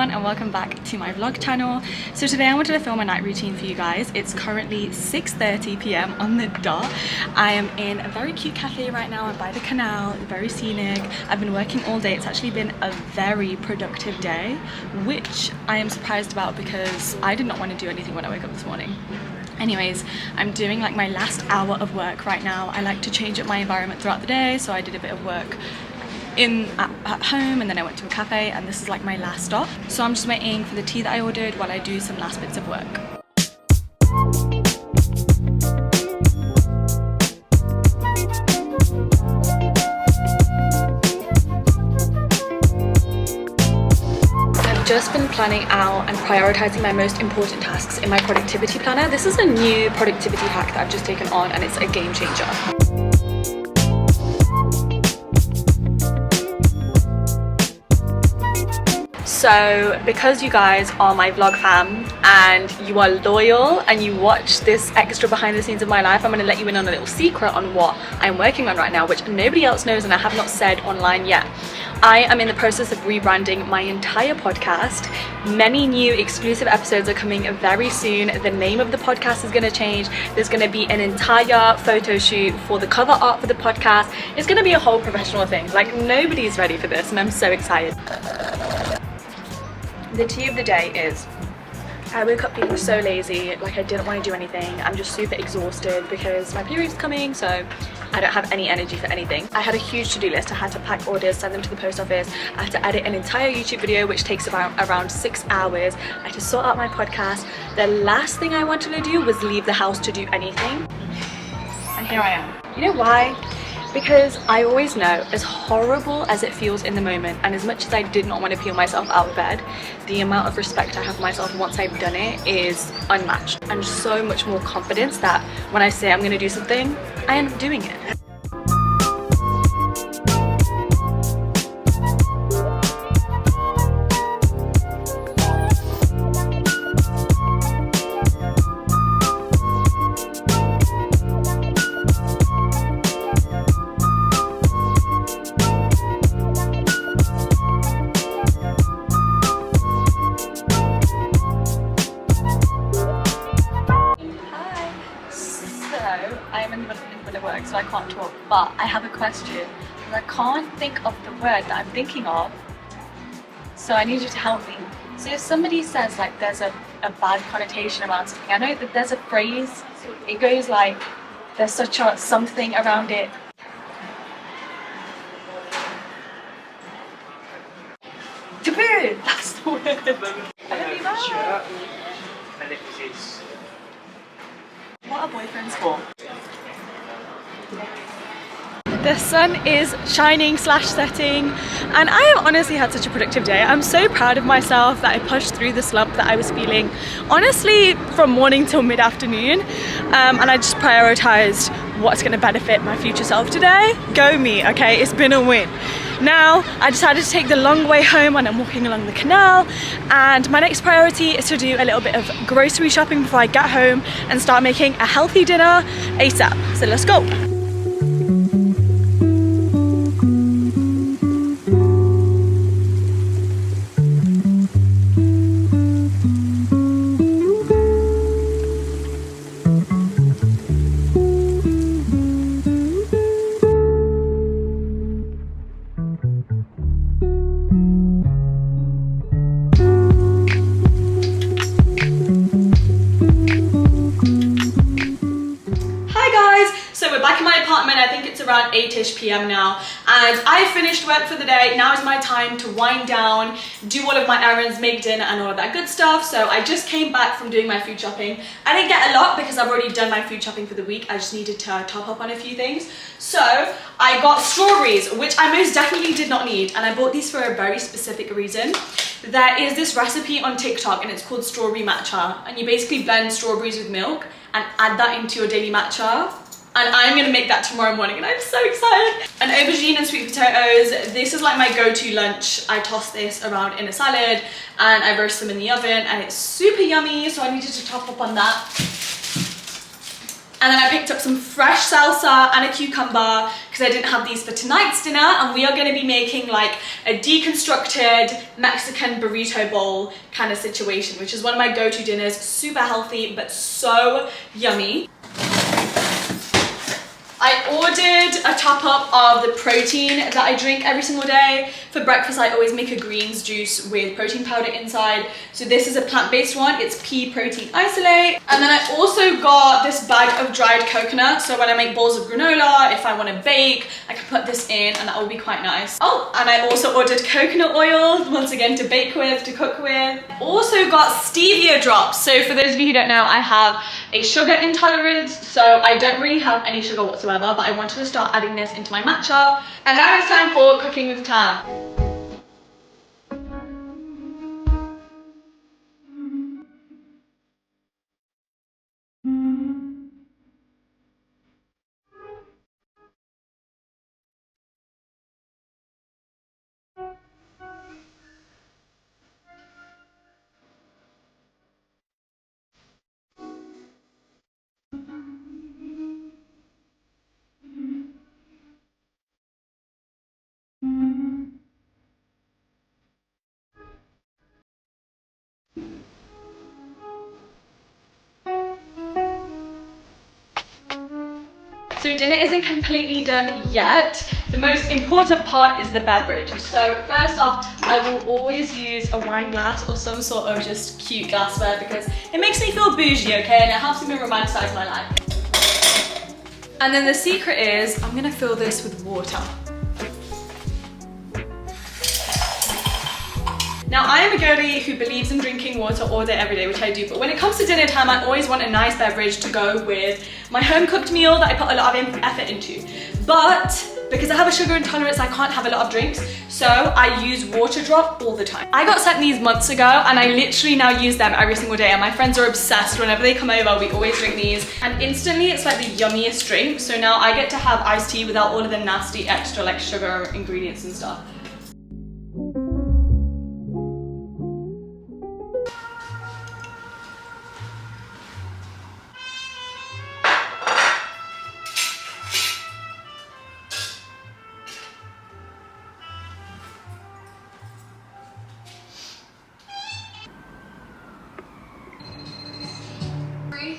everyone, and welcome back to my vlog channel. So today I wanted to film a night routine for you guys. It's currently 6:30 p.m. on the dot. I am in a very cute cafe right now. I'm by the canal, very scenic. I've been working all day. It's actually been a very productive day, which I am surprised about because I did not want to do anything when I woke up this morning. Anyways, I'm doing like my last hour of work right now. I like to change up my environment throughout the day, so I did a bit of work at home, and then I went to a cafe, and this is like my last stop. So I'm just waiting for the tea that I ordered while I do some last bits of work. I've just been planning out and prioritizing my most important tasks in my productivity planner. This is a new productivity hack that I've just taken on, and it's a game changer. So because you guys are my vlog fam and you are loyal and you watch this extra behind the scenes of my life, I'm going to let you in on a little secret on what I'm working on right now, which nobody else knows and I have not said online yet. I am in the process of rebranding my entire podcast. Many new exclusive episodes are coming very soon. The name of the podcast is going to change. There's going to be an entire photo shoot for the cover art for the podcast. It's going to be a whole professional thing. Like, nobody's ready for this and I'm so excited. The tea of the day is, I woke up feeling so lazy, like I didn't want to do anything. I'm just super exhausted because my period's coming, so I don't have any energy for anything. I had a huge to-do list. I had to pack orders, send them to the post office. I had to edit an entire YouTube video, which takes around 6 hours. I had to sort out my podcast. The last thing I wanted to do was leave the house to do anything. And here I am. You know why? Because I always know, as horrible as it feels in the moment, and as much as I did not want to peel myself out of bed, the amount of respect I have for myself once I've done it is unmatched. And so much more confidence that when I say I'm going to do something, I end up doing it. I am in the middle of work, so I can't talk, but I have a question. I can't think of the word that I'm thinking of, so I need you to help me. So if somebody says like there's a bad connotation around something, I know that there's a phrase, it goes like there's such a something around it. Taboo! That's the word. I don't know. What are boyfriends for? The sun is shining / setting, and I have honestly had such a productive day. I'm so proud of myself that I pushed through the slump that I was feeling honestly from morning till mid-afternoon, and I just prioritized what's going to benefit my future self today. Go me, okay? It's been a win. Now I decided to take the long way home and I'm walking along the canal, and my next priority is to do a little bit of grocery shopping before I get home and start making a healthy dinner ASAP. So let's go. Back in my apartment, I think it's around 8ish p.m. now, and I finished work for the day. Now is my time to wind down, do all of my errands, make dinner and all of that good stuff. So I just came back from doing my food shopping. I didn't get a lot because I've already done my food shopping for the week. I just needed to top up on a few things. So I got strawberries, which I most definitely did not need, and I bought these for a very specific reason. There is this recipe on TikTok and it's called strawberry matcha, and you basically blend strawberries with milk and add that into your daily matcha. And I'm gonna make that tomorrow morning and I'm so excited. And aubergine and sweet potatoes, this is like my go-to lunch. I toss this around in a salad and I roast them in the oven and it's super yummy, so I needed to top up on that. And then I picked up some fresh salsa and a cucumber because I didn't have these for tonight's dinner, and we are going to be making like a deconstructed Mexican burrito bowl kind of situation, which is one of my go-to dinners. Super healthy but so yummy. I ordered a top up of the protein that I drink every single day. For breakfast, I always make a greens juice with protein powder inside. So this is a plant-based one. It's pea protein isolate. And then I also got this bag of dried coconut. So when I make bowls of granola, if I want to bake, I can put this in and that will be quite nice. Oh, and I also ordered coconut oil, once again, to bake with, to cook with. Also got stevia drops. So for those of you who don't know, I have a sugar intolerance. So I don't really have any sugar whatsoever, but I wanted to start adding this into my matcha. And now it's time for cooking with Tam. So dinner isn't completely done yet. The most important part is the beverage. So first off, I will always use a wine glass or some sort of just cute glassware because it makes me feel bougie, okay? And it helps me romanticize my life. And then the secret is, I'm gonna fill this with water. Now, I am a girlie who believes in drinking water all day, every day, which I do, but when it comes to dinner time, I always want a nice beverage to go with my home-cooked meal that I put a lot of effort into. But because I have a sugar intolerance, I can't have a lot of drinks, so I use water drop all the time. I got sent these months ago, and I literally now use them every single day, and my friends are obsessed. Whenever they come over, we always drink these, and instantly it's like the yummiest drink. So now I get to have iced tea without all of the nasty extra like sugar ingredients and stuff.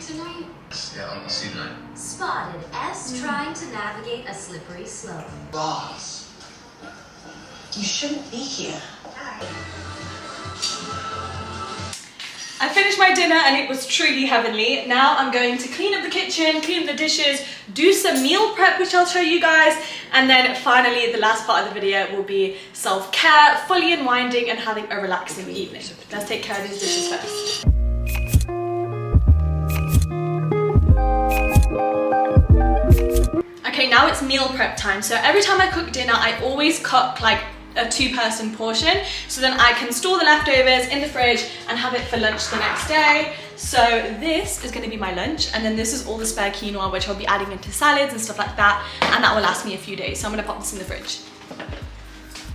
Tonight? Yeah, I'll see you tonight. Spotted S trying to navigate a slippery slope. Boss, you shouldn't be here. I finished my dinner and it was truly heavenly. Now I'm going to clean up the kitchen, clean up the dishes, do some meal prep, which I'll show you guys. And then finally, the last part of the video will be self-care, fully unwinding and having a relaxing evening. Let's take care of these dishes first. Okay, now it's meal prep time. So every time I cook dinner, I always cook like a two-person portion, so then I can store the leftovers in the fridge and have it for lunch the next day. So this is going to be my lunch, and then this is all the spare quinoa, which I'll be adding into salads and stuff like that, and that will last me a few days. So I'm going to pop this in the fridge.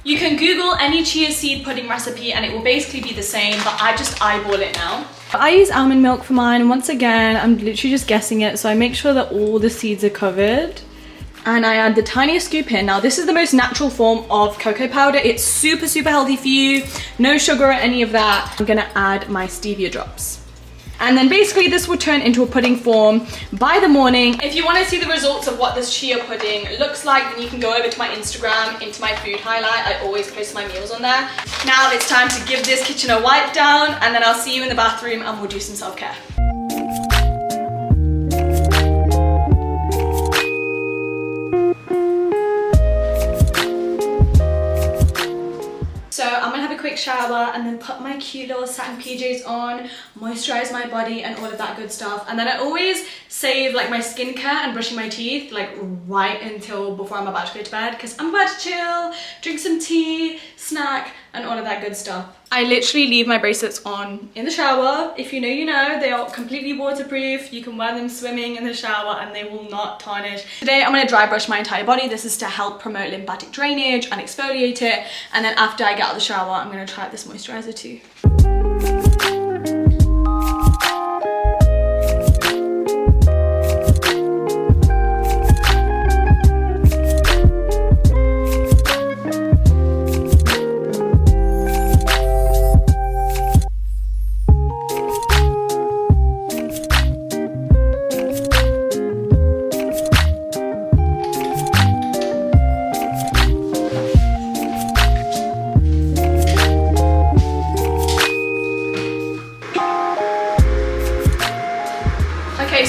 You can Google any chia seed pudding recipe and it will basically be the same, but I just eyeball it now. I use almond milk for mine, and once again, I'm literally just guessing it, so I make sure that all the seeds are covered. And I add the tiniest scoop in. Now this is the most natural form of cocoa powder. It's super, super healthy for you. No sugar or any of that. I'm gonna add my stevia drops. And then basically this will turn into a pudding form by the morning. If you wanna see the results of what this chia pudding looks like, then you can go over to my Instagram, into my food highlight. I always post my meals on there. Now it's time to give this kitchen a wipe down, and then I'll see you in the bathroom and we'll do some self-care. So I'm gonna have a quick shower and then put my cute little satin PJs on, moisturize my body and all of that good stuff. And then I always save like my skincare and brushing my teeth like right until before I'm about to go to bed, because I'm about to chill, drink some tea, snack and all of that good stuff. I literally leave my bracelets on in the shower. If you know, you know, they are completely waterproof. You can wear them swimming in the shower and they will not tarnish. Today I'm gonna dry brush my entire body. This is to help promote lymphatic drainage and exfoliate it. And then after I get out of the shower, I'm gonna try out this moisturizer too.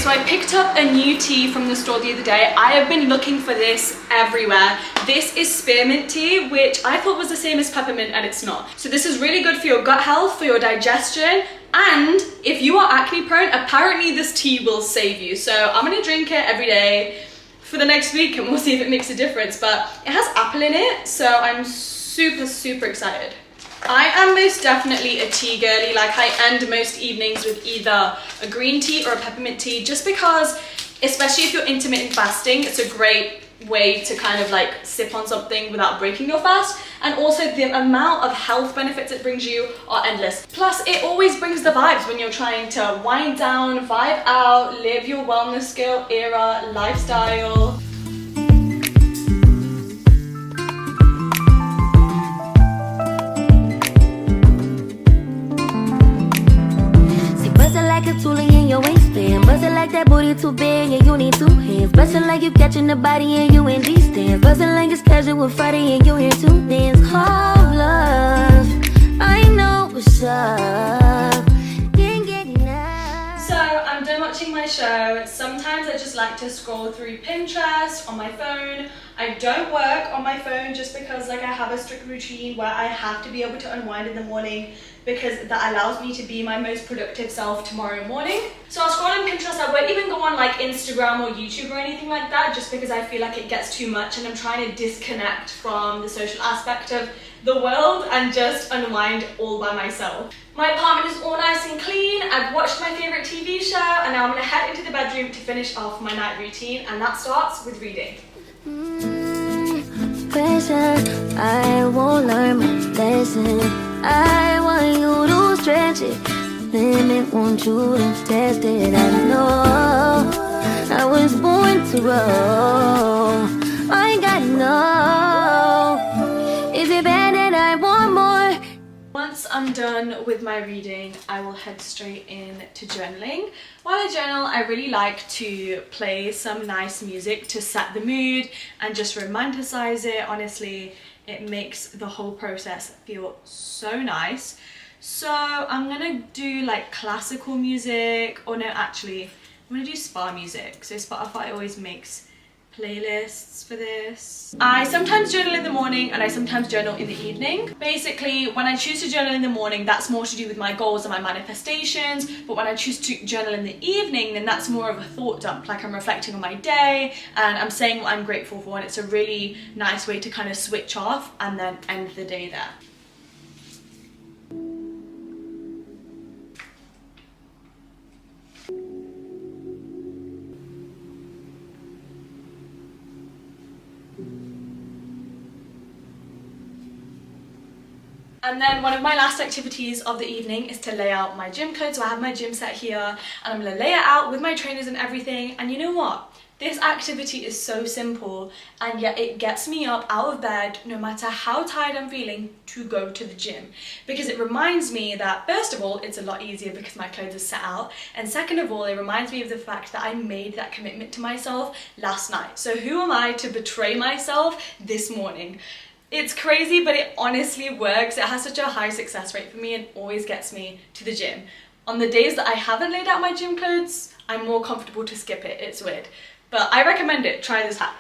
so I picked up a new tea from the store the other day. I have been looking for this everywhere. This is spearmint tea, which I thought was the same as peppermint, and it's not. So this is really good for your gut health, for your digestion, and if you are acne prone, apparently this tea will save you. So I'm gonna drink it every day for the next week and we'll see if it makes a difference. But it has apple in it, so I'm super excited. I am most definitely a tea girly. Like, I end most evenings with either a green tea or a peppermint tea, just because, especially if you're intermittent fasting, it's a great way to kind of like sip on something without breaking your fast. And also the amount of health benefits it brings you are endless. Plus it always brings the vibes when you're trying to wind down, vibe out, live your wellness girl era lifestyle. Your waistband, bustin' like that booty too big and you need two hands. Bustin' like you catching the body and you in these stands. Bustin' like it's casual Friday and you here to dance. Oh love, I know what's up. Can't get enough. So I'm done watching my show. Sometimes I just like to scroll through Pinterest on my phone. I don't work on my phone just because like I have a strict routine where I have to be able to unwind in the morning, because that allows me to be my most productive self tomorrow morning. So I'll scroll on Pinterest. I won't even go on like Instagram or YouTube or anything like that, just because I feel like it gets too much and I'm trying to disconnect from the social aspect of the world and just unwind all by myself. My apartment is all nice and clean. I've watched my favorite TV show and now I'm gonna head into the bedroom to finish off my night routine, and that starts with reading. Pressure, I won't learn my lesson. I want you to stretch it, limit, want you to test it. I know I was born to roll. I gotta know, is it bad that I want more? Once I'm done with my reading, I will head straight in to journaling. While I journal, I really like to play some nice music to set the mood and just romanticize it. Honestly, it makes the whole process feel so nice. So I'm gonna do like classical music, or no, actually, I'm gonna do spa music. So Spotify always makes playlists for this. I sometimes journal in the morning and I sometimes journal in the evening. Basically, when I choose to journal in the morning, that's more to do with my goals and my manifestations. But when I choose to journal in the evening, then that's more of a thought dump. Like, I'm reflecting on my day and I'm saying what I'm grateful for. And it's a really nice way to kind of switch off and then end the day there. And then one of my last activities of the evening is to lay out my gym clothes. So I have my gym set here and I'm gonna lay it out with my trainers and everything. And you know what? This activity is so simple, and yet it gets me up out of bed no matter how tired I'm feeling to go to the gym. Because it reminds me that, first of all, it's a lot easier because my clothes are set out. And second of all, it reminds me of the fact that I made that commitment to myself last night. So who am I to betray myself this morning? It's crazy, but it honestly works. It has such a high success rate for me and always gets me to the gym. On the days that I haven't laid out my gym clothes, I'm more comfortable to skip it. It's weird. But I recommend it. Try this hack.